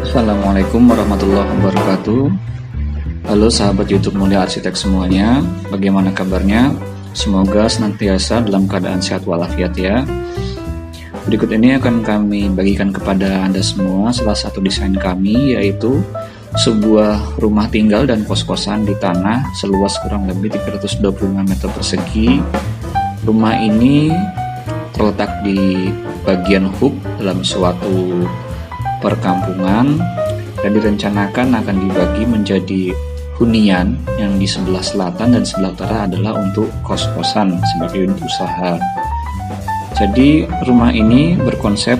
Assalamualaikum warahmatullahi wabarakatuh. Halo sahabat YouTube Mulia Arsitek semuanya, bagaimana kabarnya? Semoga senantiasa dalam keadaan sehat walafiat ya. Berikut ini akan kami bagikan kepada Anda semua salah satu desain kami, yaitu sebuah rumah tinggal dan kos-kosan di tanah seluas kurang lebih 325 meter persegi. Rumah ini terletak di bagian hub dalam suatu perkampungan dan direncanakan akan dibagi menjadi hunian yang di sebelah selatan dan sebelah utara adalah untuk kos-kosan sebagai unit usaha. Jadi rumah ini berkonsep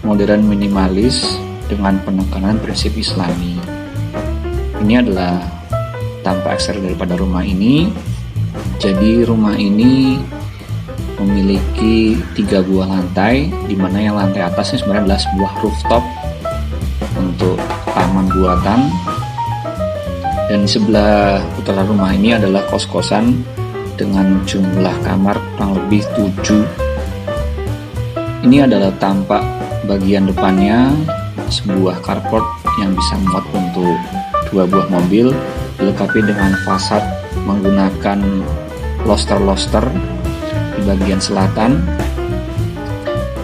modern minimalis dengan penekanan prinsip Islami. Ini adalah tampak eksterior daripada rumah ini. Jadi rumah ini memiliki 3 buah lantai, di mana yang lantai atasnya sebenarnya adalah sebuah rooftop untuk taman buatan, dan di sebelah utara rumah ini adalah kos-kosan dengan jumlah kamar kurang lebih 7. Ini adalah tampak bagian depannya, sebuah carport yang bisa muat untuk 2 buah mobil, dilengkapi dengan fasad menggunakan loster-loster di bagian selatan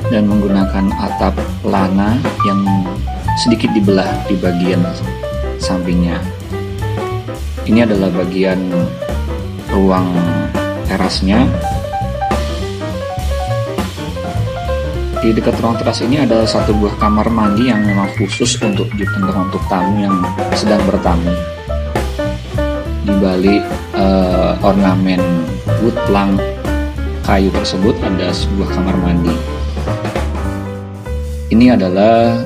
dan menggunakan atap lana yang sedikit dibelah di bagian sampingnya. Ini adalah bagian ruang terasnya. Di dekat ruang teras ini ada satu buah kamar mandi yang memang khusus untuk digunakan untuk tamu yang sedang bertamu. Di balik ornamen wood plank kayu tersebut ada sebuah kamar mandi. Ini adalah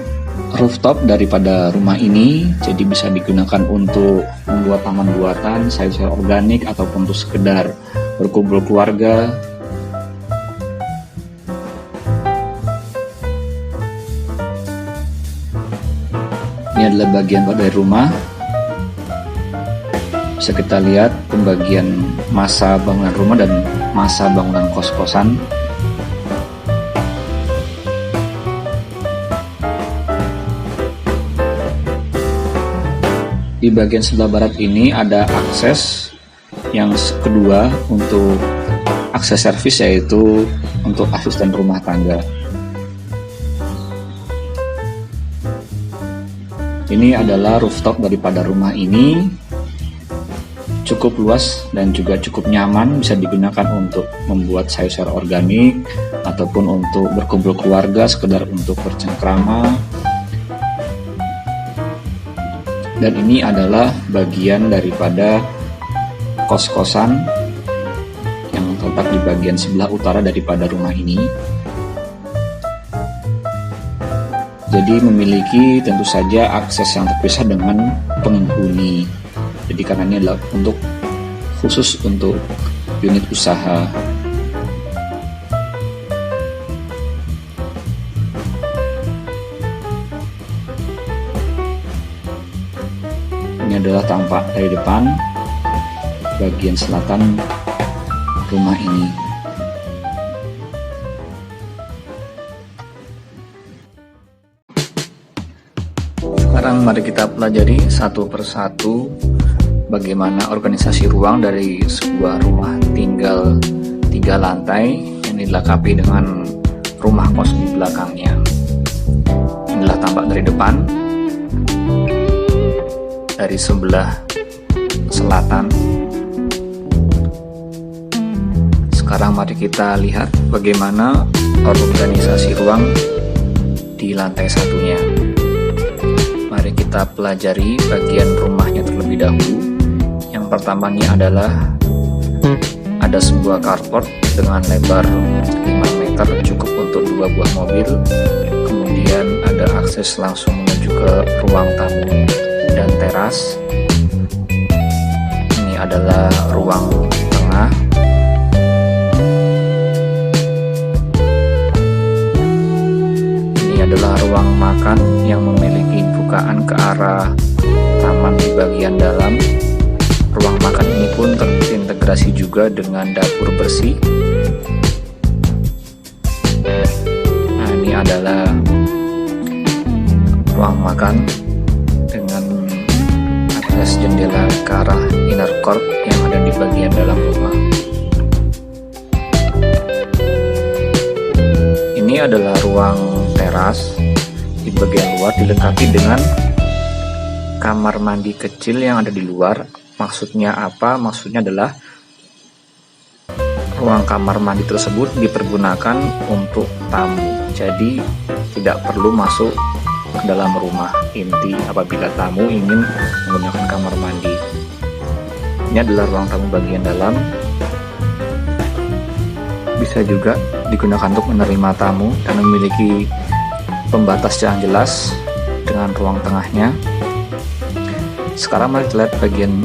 rooftop daripada rumah ini, jadi bisa digunakan untuk membuat taman buatan, sayur-sayur organik, ataupun untuk sekedar berkumpul keluarga. Ini adalah bagian dari rumah. Bisa kita lihat pembagian masa bangunan rumah dan masa bangunan kos-kosan. Di bagian sebelah barat ini ada akses yang kedua untuk akses servis, yaitu untuk asisten rumah tangga. Ini adalah rooftop daripada rumah ini. Cukup luas dan juga cukup nyaman, bisa digunakan untuk membuat sayur-sayur organik ataupun untuk berkumpul keluarga, sekedar untuk bercengkrama. Dan ini adalah bagian daripada kos-kosan yang terletak di bagian sebelah utara daripada rumah ini. Jadi memiliki tentu saja akses yang terpisah dengan penghuni. Jadi karena ini adalah untuk khusus untuk unit usaha. Ini adalah tampak dari depan bagian selatan rumah ini. Sekarang mari kita pelajari satu persatu bagaimana organisasi ruang dari sebuah rumah tinggal 3 lantai yang dilengkapi dengan rumah kos di belakangnya. Inilah tampak dari depan, dari sebelah selatan. Sekarang mari kita lihat bagaimana organisasi ruang di lantai satunya. Mari kita pelajari bagian rumahnya terlebih dahulu. Yang pertama ini adalah ada sebuah carport dengan lebar 5 meter, cukup untuk 2 buah mobil. Kemudian ada akses langsung menuju ke ruang tamu dan teras. Ini adalah ruang tengah. Ini adalah ruang makan yang memiliki bukaan ke arah taman di bagian dalam. Ruang makan ini pun terintegrasi juga dengan dapur bersih. Nah, ini adalah ruang makan dengan akses jendela ke arah inner court yang ada di bagian dalam rumah. Ini adalah ruang teras di bagian luar, dilengkapi dengan kamar mandi kecil yang ada di luar. Maksudnya apa? Maksudnya adalah ruang kamar mandi tersebut dipergunakan untuk tamu, jadi tidak perlu masuk ke dalam rumah inti apabila tamu ingin menggunakan kamar mandi. Ini adalah ruang tamu bagian dalam, bisa juga digunakan untuk menerima tamu dan memiliki pembatas yang jelas dengan ruang tengahnya. Sekarang mari kita lihat bagian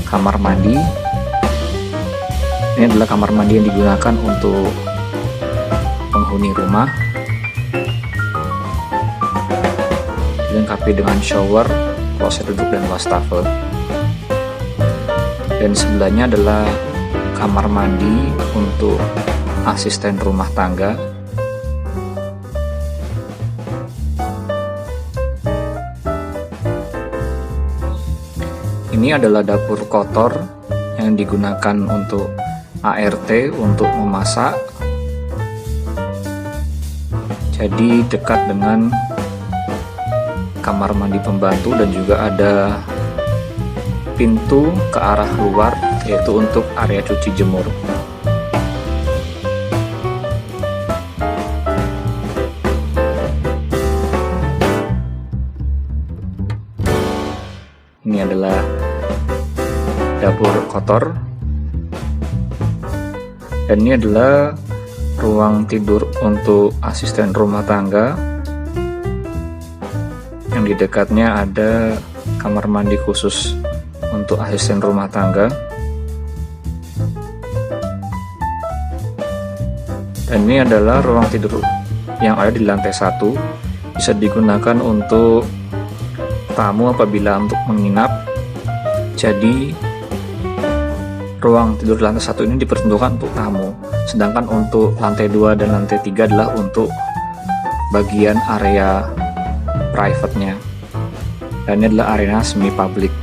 kamar mandi. Ini adalah kamar mandi yang digunakan untuk penghuni rumah, dilengkapi dengan shower, kloset duduk, dan wastafel. Dan sebelahnya adalah kamar mandi untuk asisten rumah tangga. Ini adalah dapur kotor yang digunakan untuk ART, untuk memasak. Jadi dekat dengan kamar mandi pembantu, dan juga ada pintu ke arah luar, yaitu untuk area cuci jemur. Ini adalah dapur kotor. Dan ini adalah ruang tidur untuk asisten rumah tangga, yang di dekatnya ada kamar mandi khusus untuk asisten rumah tangga. Dan ini adalah ruang tidur yang ada di lantai 1, bisa digunakan untuk tamu apabila untuk menginap. Jadi ruang tidur lantai 1 ini diperuntukkan untuk tamu, sedangkan untuk lantai 2 dan lantai 3 adalah untuk bagian area private-nya, dan ini adalah area semi public.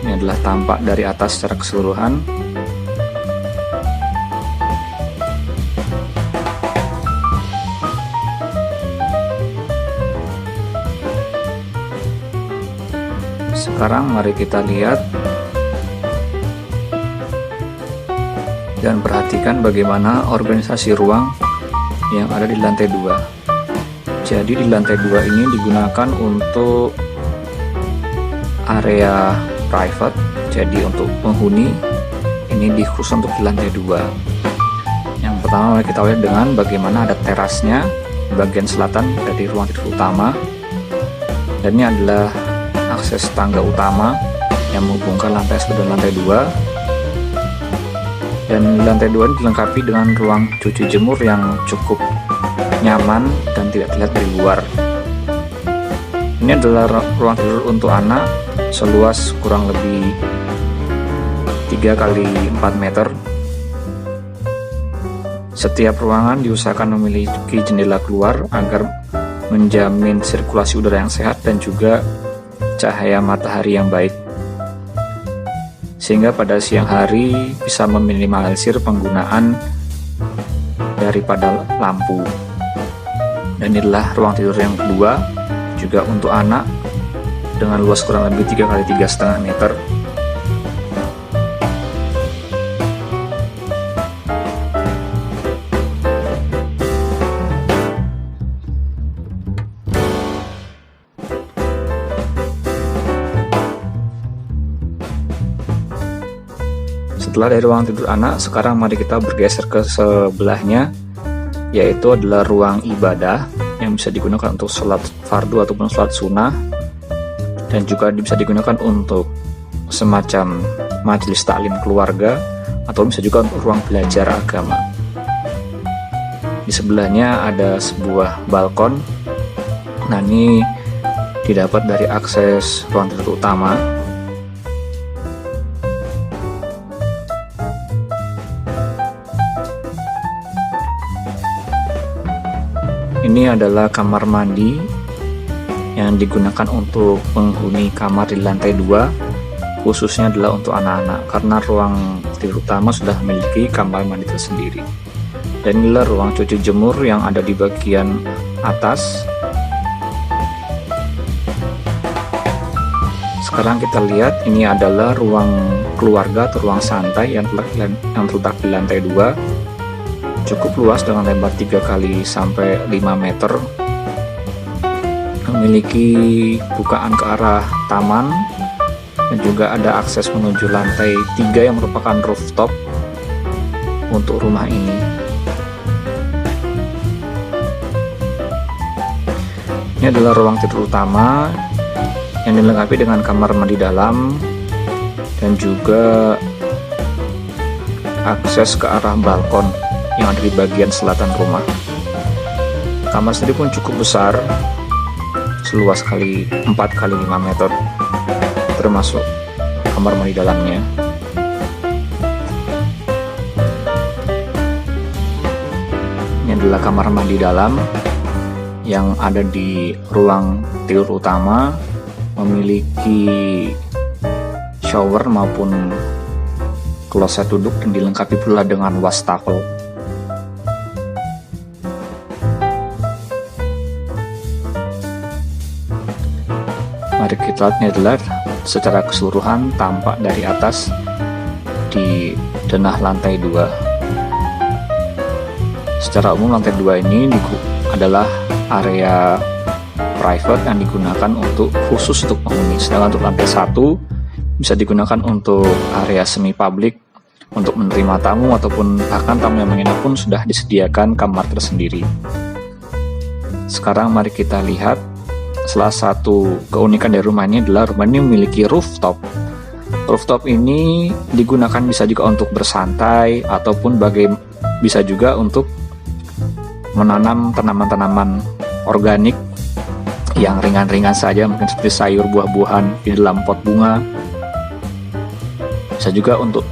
Ini adalah tampak dari atas secara keseluruhan. Sekarang mari kita lihat dan perhatikan bagaimana organisasi ruang yang ada di lantai 2. Jadi di lantai 2 ini digunakan untuk area private, jadi untuk penghuni ini dikhusus untuk di lantai 2. Yang pertama mari kita lihat dengan bagaimana ada terasnya di bagian selatan dari ruang tidur utama, dan ini adalah akses tangga utama yang menghubungkan lantai 1 dan lantai 2. Dan lantai 2 ini dilengkapi dengan ruang cuci jemur yang cukup nyaman dan tidak terlihat dari luar. Ini adalah ruang tidur untuk anak seluas kurang lebih 3 kali 4 meter. Setiap ruangan diusahakan memiliki jendela keluar agar menjamin sirkulasi udara yang sehat dan juga cahaya matahari yang baik, sehingga pada siang hari bisa meminimalisir penggunaan daripada lampu. Dan inilah ruang tidur yang kedua, juga untuk anak, dengan luas kurang lebih 3 kali 3,5 meter. Setelah dari ruang tidur anak, sekarang mari kita bergeser ke sebelahnya, yaitu adalah ruang ibadah yang bisa digunakan untuk sholat fardu ataupun sholat sunnah, dan juga bisa digunakan untuk semacam majelis taklim keluarga, atau bisa juga untuk ruang belajar agama. Di sebelahnya ada sebuah balkon. Nah, ini didapat dari akses ruang tidur utama. Ini adalah kamar mandi yang digunakan untuk penghuni kamar di lantai 2, khususnya adalah untuk anak-anak karena ruang tidur utama sudah memiliki kamar mandi tersendiri. Dan inilah ruang cuci jemur yang ada di bagian atas. Sekarang kita lihat ini adalah ruang keluarga atau ruang santai yang terletak di lantai 2. Cukup luas dengan lebar 3 kali sampai 5 meter. Memiliki bukaan ke arah taman dan juga ada akses menuju lantai 3 yang merupakan rooftop untuk rumah ini. Ini adalah ruang tidur utama yang dilengkapi dengan kamar mandi dalam dan juga akses ke arah balkon yang ada di bagian selatan rumah. Kamar sendiri pun cukup besar, seluas 4 kali 5 meter, termasuk kamar mandi dalamnya. Ini adalah kamar mandi dalam yang ada di ruang tidur utama, memiliki shower maupun kloset duduk dan dilengkapi pula dengan wastafel. Mari kita lihat, ini adalah secara keseluruhan tampak dari atas di denah lantai 2. Secara umum lantai 2 ini adalah area private yang digunakan khusus untuk penghuni. Sedangkan untuk lantai 1 bisa digunakan untuk area semi publik untuk menerima tamu ataupun bahkan tamu yang menginap pun sudah disediakan kamar tersendiri. Sekarang mari kita lihat salah satu keunikan dari rumah ini adalah rumah ini memiliki rooftop. Rooftop ini digunakan bisa juga untuk bersantai ataupun bisa juga untuk menanam tanaman-tanaman organik yang ringan-ringan saja, mungkin seperti sayur buah-buahan di dalam pot bunga. Bisa juga untuk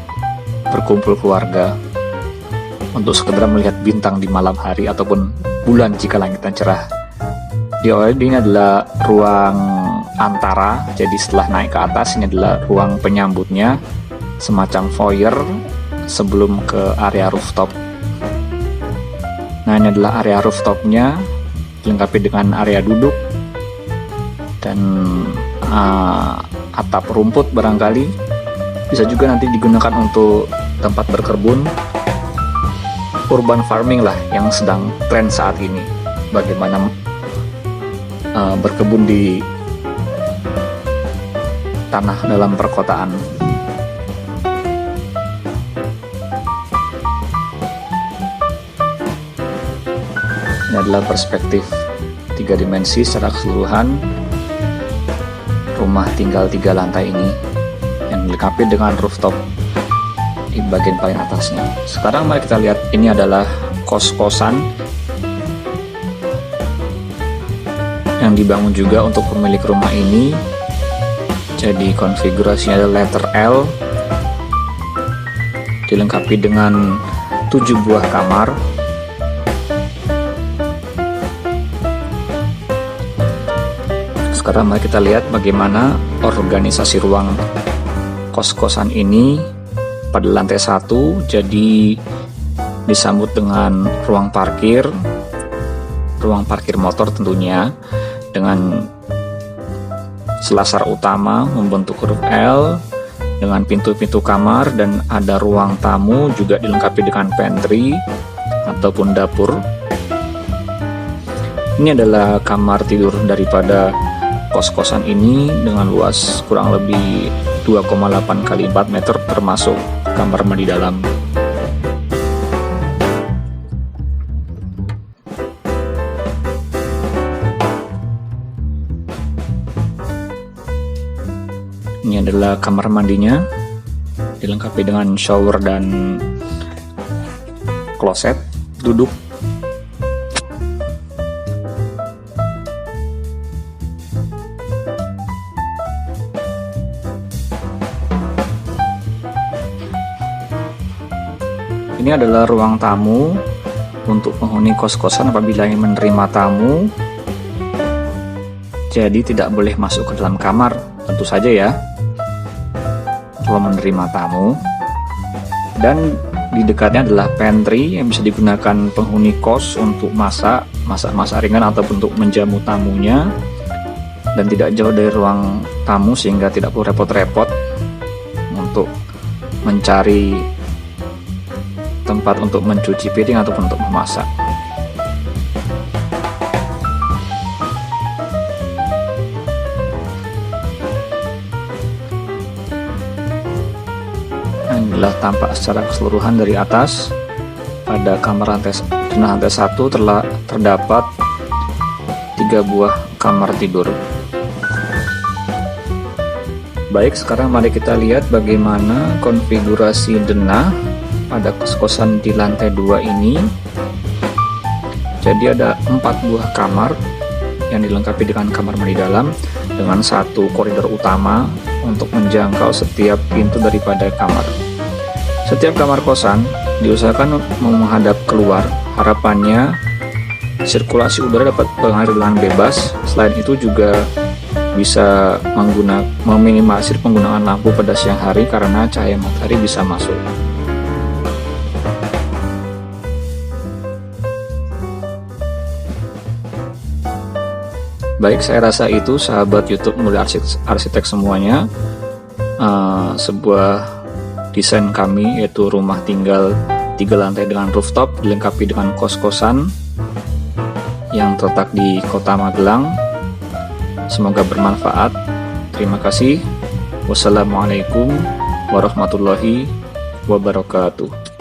berkumpul keluarga, untuk sekedar melihat bintang di malam hari ataupun bulan jika langitnya cerah. Di awal ini adalah ruang antara, jadi setelah naik ke atas ini adalah ruang penyambutnya, semacam foyer sebelum ke area rooftop. Nah, ini adalah area rooftopnya, dilengkapi dengan area duduk dan atap rumput barangkali. Bisa juga nanti digunakan untuk tempat berkebun, urban farming lah yang sedang tren saat ini. Bagaimana berkebun di tanah dalam perkotaan. Ini adalah perspektif 3 dimensi secara keseluruhan rumah tinggal 3 lantai ini yang dilengkapi dengan rooftop di bagian paling atasnya. Sekarang mari kita lihat, ini adalah kos-kosan yang dibangun juga untuk pemilik rumah ini. Jadi konfigurasinya ada letter L, dilengkapi dengan 7 buah kamar. Sekarang mari kita lihat bagaimana organisasi ruang kos-kosan ini pada lantai 1. Jadi disambut dengan ruang parkir motor tentunya, dengan selasar utama membentuk huruf L dengan pintu-pintu kamar, dan ada ruang tamu juga dilengkapi dengan pantry ataupun dapur. Ini adalah kamar tidur daripada kos-kosan ini dengan luas kurang lebih 2,8 kali 4 meter termasuk kamar mandi dalam. Ini adalah kamar mandinya, dilengkapi dengan shower dan kloset duduk. Ini adalah ruang tamu untuk penghuni kos-kosan apabila ingin menerima tamu, jadi tidak boleh masuk ke dalam kamar, tentu saja ya, kalau menerima tamu. Dan di dekatnya adalah pantry yang bisa digunakan penghuni kos untuk masak ringan ataupun untuk menjamu tamunya, dan tidak jauh dari ruang tamu sehingga tidak perlu repot-repot untuk mencari tempat untuk mencuci piring ataupun untuk memasak. Inilah tampak secara keseluruhan dari atas. Pada kamar lantai 1 terdapat 3 buah kamar tidur. Baik, sekarang mari kita lihat bagaimana konfigurasi denah pada kos-kosan di lantai 2 ini. Jadi ada 4 buah kamar yang dilengkapi dengan kamar mandi dalam dengan 1 koridor utama untuk menjangkau setiap pintu daripada kamar. Setiap kamar kosan diusahakan menghadap keluar. Harapannya sirkulasi udara dapat mengalir dengan bebas. Selain itu juga bisa meminimalisir penggunaan lampu pada siang hari karena cahaya matahari bisa masuk. Baik, saya rasa itu sahabat YouTube Mulia Arsitek semuanya, sebuah desain kami, yaitu rumah tinggal 3 lantai dengan rooftop dilengkapi dengan kos-kosan yang terletak di Kota Magelang. Semoga bermanfaat. Terima kasih. Wassalamualaikum warahmatullahi wabarakatuh.